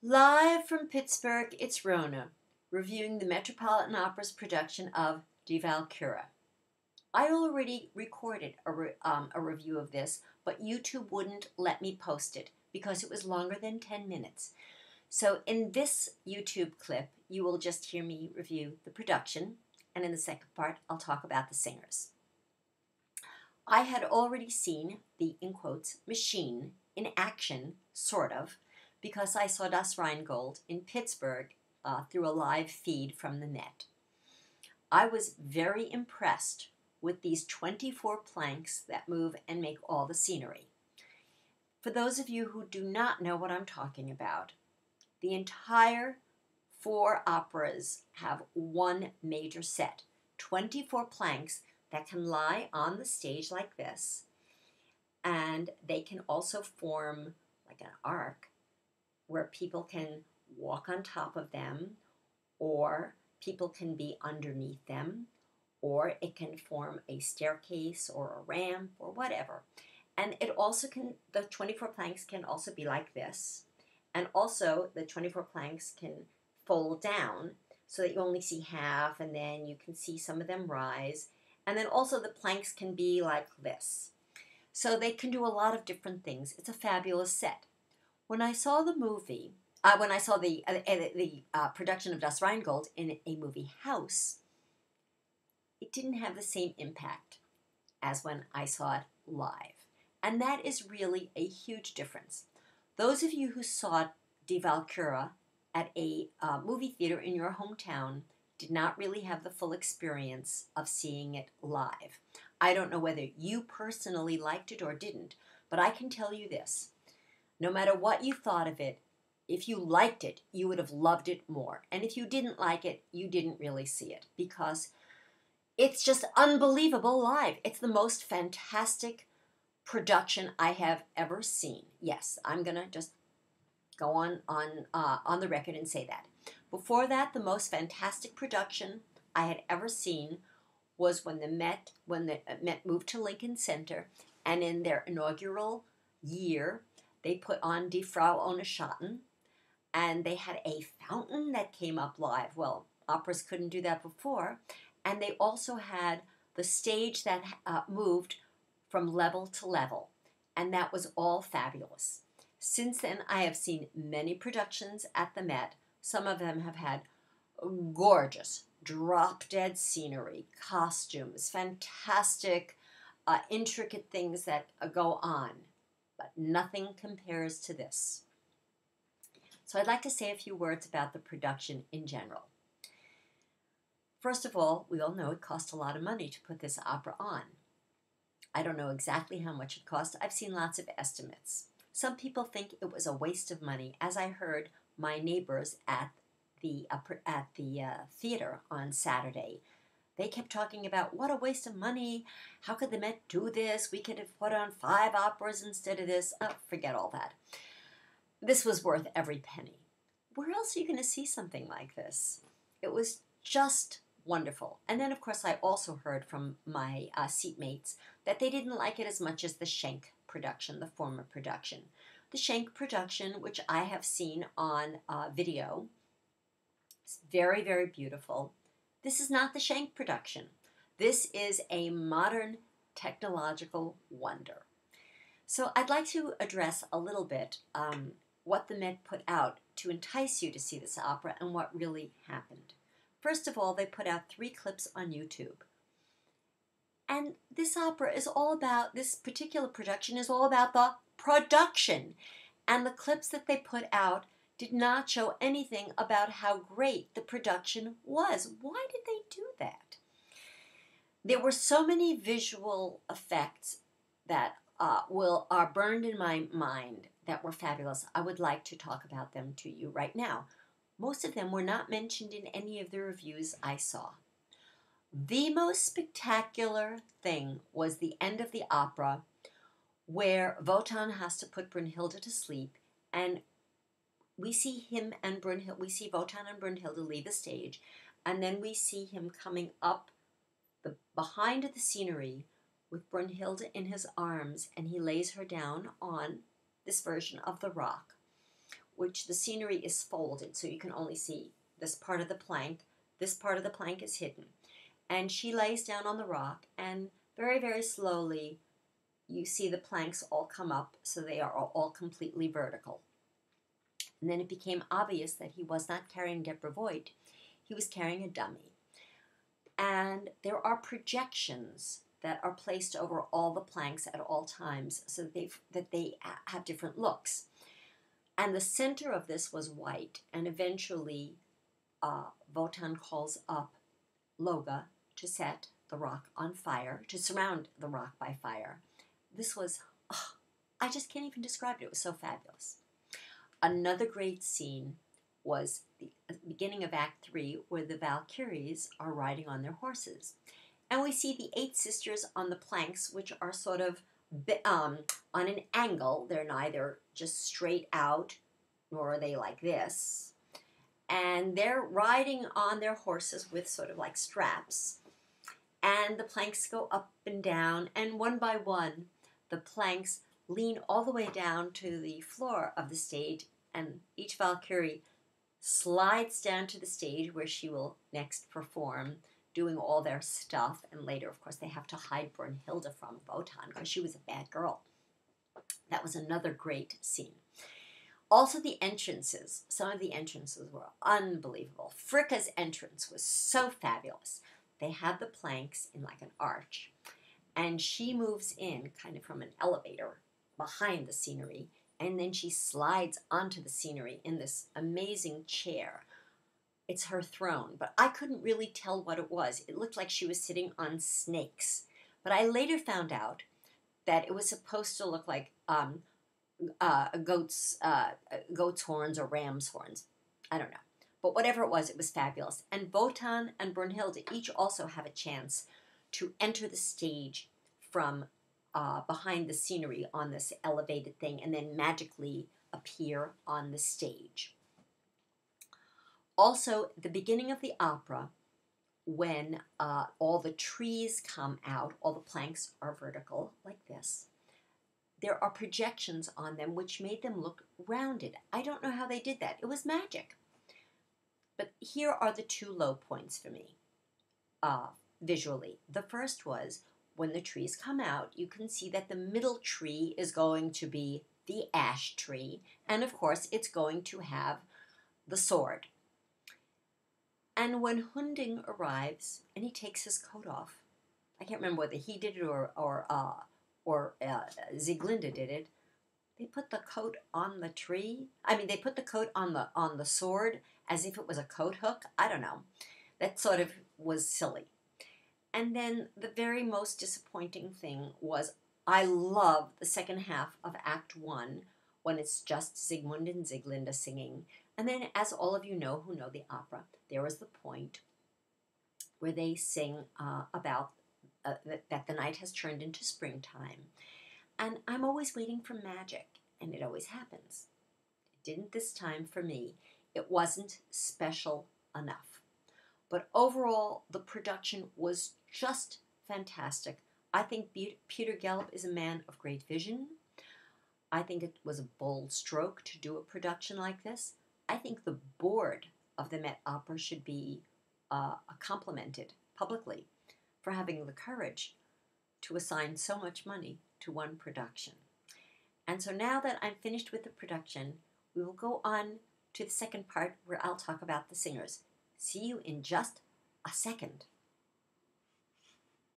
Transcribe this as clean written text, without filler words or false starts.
Live from Pittsburgh, it's Rona, reviewing the Metropolitan Opera's production of Die Valkyrie. I already recorded a review of this, but YouTube wouldn't let me post it because it was longer than 10 minutes. So in this YouTube clip, you will just hear me review the production, and in the second part, I'll talk about the singers. I had already seen the, in quotes, machine in action, sort of, because I saw Das Rheingold in Pittsburgh through a live feed from the Met. I was very impressed with these 24 planks that move and make all the scenery. For those of you who do not know what I'm talking about, the entire 4 operas have one major set, 24 planks that can lie on the stage like this, and they can also form like an arc where people can walk on top of them, or people can be underneath them, or it can form a staircase or a ramp or whatever. And it also can, the 24 planks can also be like this. And also the 24 planks can fold down so that you only see half, and then you can see some of them rise. And then also the planks can be like this. So they can do a lot of different things. It's a fabulous set. When I saw the movie, when I saw the production of Das Rheingold in a movie house, it didn't have the same impact as when I saw it live. And that is really a huge difference. Those of you who saw Die Valkyrie at a movie theater in your hometown did not really have the full experience of seeing it live. I don't know whether you personally liked it or didn't, but I can tell you this. No matter what you thought of it, if you liked it, you would have loved it more. And if you didn't like it, you didn't really see it, because it's just unbelievable live. It's the most fantastic production I have ever seen. Yes, I'm going to just go on the record and say that. Before that, the most fantastic production I had ever seen was when the Met moved to Lincoln Center, and in their inaugural year, they put on Die Frau ohne Schatten, and they had a fountain that came up live. Well, operas couldn't do that before. And they also had the stage that moved from level to level, and that was all fabulous. Since then, I have seen many productions at the Met. Some of them have had gorgeous, drop-dead scenery, costumes, fantastic, intricate things that go on, but nothing compares to this. So I'd like to say a few words about the production in general. First of all, we all know it cost a lot of money to put this opera on. I don't know exactly how much it cost. I've seen lots of estimates. Some people think it was a waste of money, as I heard my neighbors at the theater on Saturday. They kept talking about what a waste of money. How could the Met do this? We could have put on 5 operas instead of this. Oh, forget all that. This was worth every penny. Where else are you going to see something like this? It was just wonderful. And then, of course, I also heard from my seatmates that they didn't like it as much as the Schenk production, the former production. The Schenk production, which I have seen on video, is very, very beautiful. This is not the Schenk production. This is a modern technological wonder. So I'd like to address a little bit what the Met put out to entice you to see this opera and what really happened. First of all, they put out 3 clips on YouTube. And this opera is all about, this particular production is all about the production. And the clips that they put out did not show anything about how great the production was. Why did they do that? There were so many visual effects that are burned in my mind that were fabulous. I would like to talk about them to you right now. Most of them were not mentioned in any of the reviews I saw. The most spectacular thing was the end of the opera, where Wotan has to put Brunhilde to sleep, and we see him and Brunhilde, we see Wotan and Brunhilde leave the stage, and then we see him coming up behind the scenery with Brunhilde in his arms, and he lays her down on this version of the rock. which the scenery is folded, so you can only see this part of the plank. This part of the plank is hidden. And she lays down on the rock, and very, very slowly you see the planks all come up, so they are all completely vertical. And then it became obvious that he was not carrying Deborah Voigt, he was carrying a dummy. And there are projections that are placed over all the planks at all times so that they have different looks. And the center of this was white, and eventually Wotan calls up Loga to set the rock on fire, to surround the rock by fire. This was, I just can't even describe it. It was so fabulous. Another great scene was the beginning of Act 3, where the Valkyries are riding on their horses. And we see the 8 sisters on the planks, which are sort of on an angle. They're neither just straight out, nor are they like this. And they're riding on their horses with sort of like straps. And the planks go up and down, and one by one, the planks lean all the way down to the floor of the stage, and each Valkyrie slides down to the stage where she will next perform, doing all their stuff. And later, of course, they have to hide Brunhilde from Wotan because she was a bad girl. That was another great scene. Also, the entrances. Some of the entrances were unbelievable. Fricka's entrance was so fabulous. They had the planks in like an arch, and she moves in kind of from an elevator behind the scenery, and then she slides onto the scenery in this amazing chair. It's her throne, but I couldn't really tell what it was. It looked like she was sitting on snakes. But I later found out that it was supposed to look like a goat's horns or ram's horns. I don't know. But whatever it was fabulous. And Wotan and Brunhilde each also have a chance to enter the stage from behind the scenery on this elevated thing and then magically appear on the stage. Also, the beginning of the opera, when all the trees come out, all the planks are vertical like this, there are projections on them which made them look rounded. I don't know how they did that. It was magic. But here are the 2 low points for me visually. The first was when the trees come out, you can see that the middle tree is going to be the ash tree, and of course it's going to have the sword. And when Hunding arrives and he takes his coat off, I can't remember whether he did it or Sieglinde did it. They put the coat on the tree. I mean, they put the coat on the sword as if it was a coat hook. I don't know. That sort of was silly. And then the very most disappointing thing was, I love the second half of Act 1 when it's just Siegmund and Sieglinde singing. And then, as all of you know who know the opera, there was the point where they sing about that the night has turned into springtime. And I'm always waiting for magic, and it always happens. It didn't this time for me. It wasn't special enough. But overall, the production was just fantastic. I think Peter Gelb is a man of great vision. I think it was a bold stroke to do a production like this. I think the board of the Met Opera should be complimented publicly for having the courage to assign so much money to one production. And so now that I'm finished with the production, we will go on to the second part where I'll talk about the singers. See you in just a second.